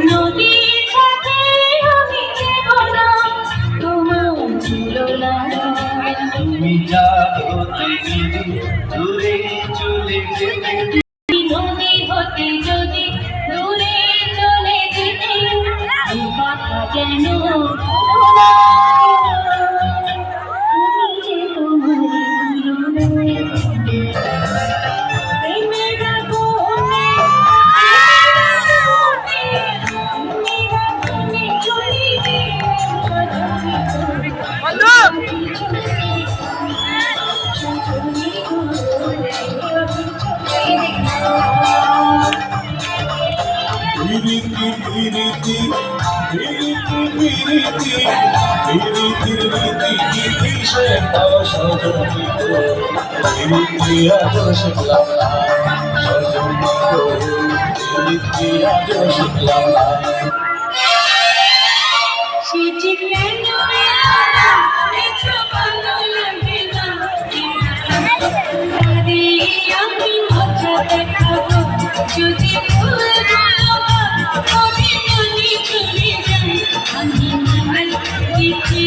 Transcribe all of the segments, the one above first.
নদীর সাথে আমি যাব না, তোমার ছিল না। তুমি যাবতে যদি দূরে চলে যেতে, নদী হতে যদি দূরে চলে যেতে, এ কথা যেন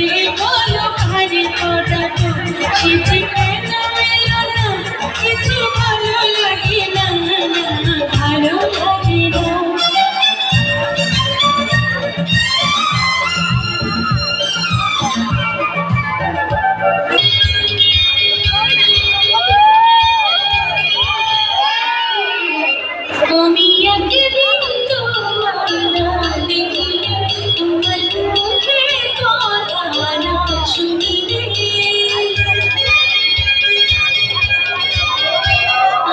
যদি বলো ভারী করা কিছু ভালো লাগে না, ভালো লাগে না। আমি একদিন তোমার না দেখিলে, তোমার মুখে কথা না শুনিলে,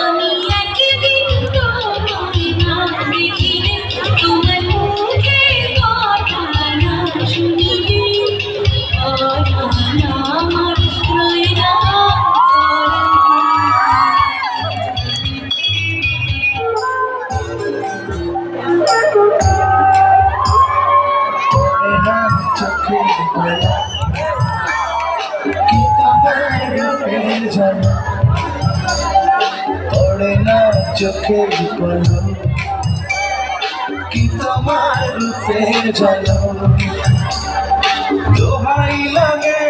আমি একদিন তোমার না দেখিলে, তোমার মুখে কথা না শুনিলে, কথা না আমার রয় না। পড়ে না চোখের পলক কি তোমার রূপের ঝলক, দোহাই লাগে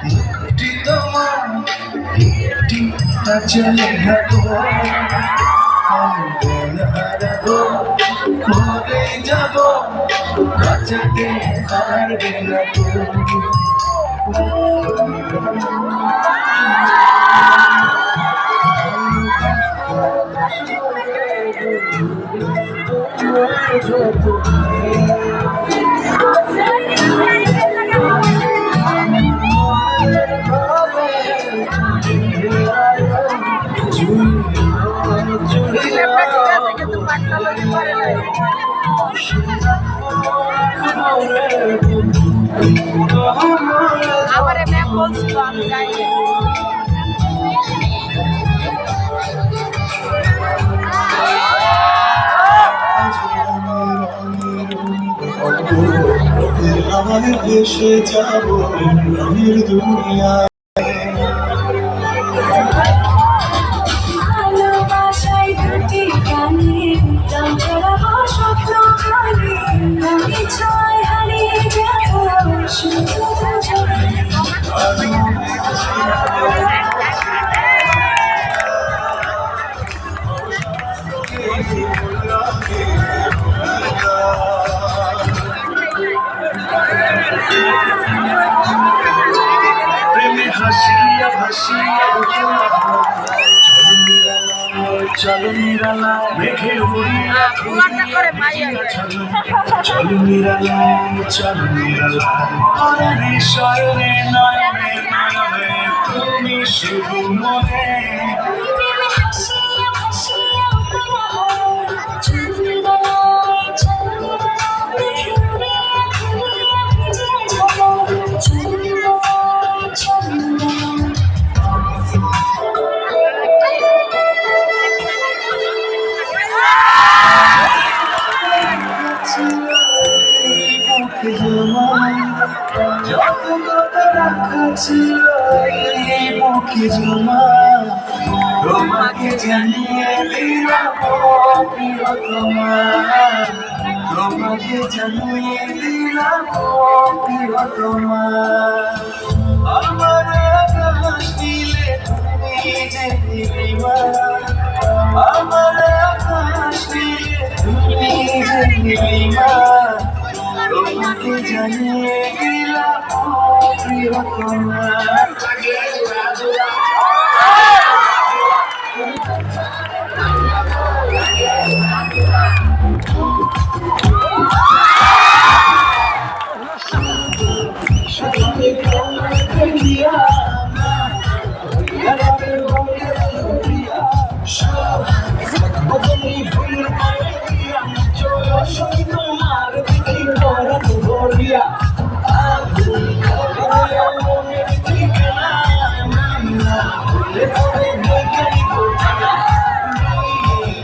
মুখটি তোমার, একটি চলে হাঁটবো হারাবো, মরে যাব বাঁচাতে পারবে না তো। আমার ম্যাম বলছিল আমি যাইনি। আমার দেশে যাব রঙের দুনিয়া, ভালোবাসায় দুটি গানে স্বপ্ন খালি, আমি ছয় হারিয়ে যাব শুধু প্রেমে হাসিয়া ভাসিয়া চলো নিরালা মেঘে উড়িয়া চলো নিরালা, চলো নিরালা বিষয়ে নয়নে নয়নে তুমি শুধু মনে। যত কথা রাখা ছিল এই বুকে জমা, তোমাকে জানিয়ে দিলাম প্রিয়তমা, তোমার তোমাকে জানিয়ে দিলাম ও প্রিয়তমা আমার আকাশ নীলে তুমি যে নীলিমা আমার আকাশ নীলে তুমি যে নীলিমা তোমাকে জানিয়ে দিলাম ও প্রিয়তমা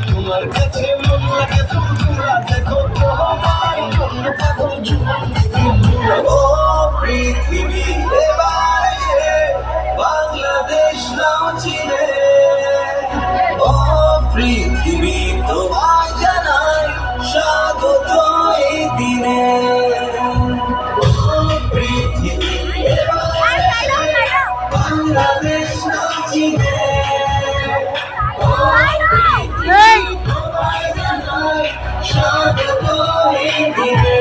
তোমার কাছে মন লাগে তোমরা দেখো তোমার জন্য পাগল জুয়ান ও পৃথিবী এবারে বাংলাদেশ নাও চিনে ও পৃথিবী তোমায় জানাই স্বাগত এই দিনে ও পৃথিবী এবারে বাংলাদেশ নাও চিনে ও পৃথিবী তোমায় জানাই স্বাগত এই দিনে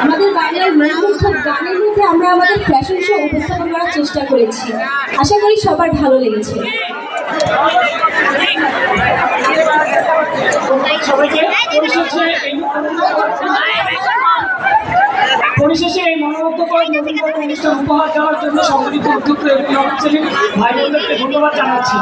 আমাদের বাংলার মনোমুগ্ধক গানের মধ্যে আমরা আমাদের ফ্যাশন শো উপস্থাপন করার চেষ্টা করেছি। আশা করি সবার ভালো লেগেছে। পরিশেষে এই মনোমুগ্ধকর নবীনবরণ অনুষ্ঠান উপহার দেওয়ার জন্য সম্মিলিত উদ্যোক্তা ভাই বোনদেরকে ধন্যবাদ জানাচ্ছি।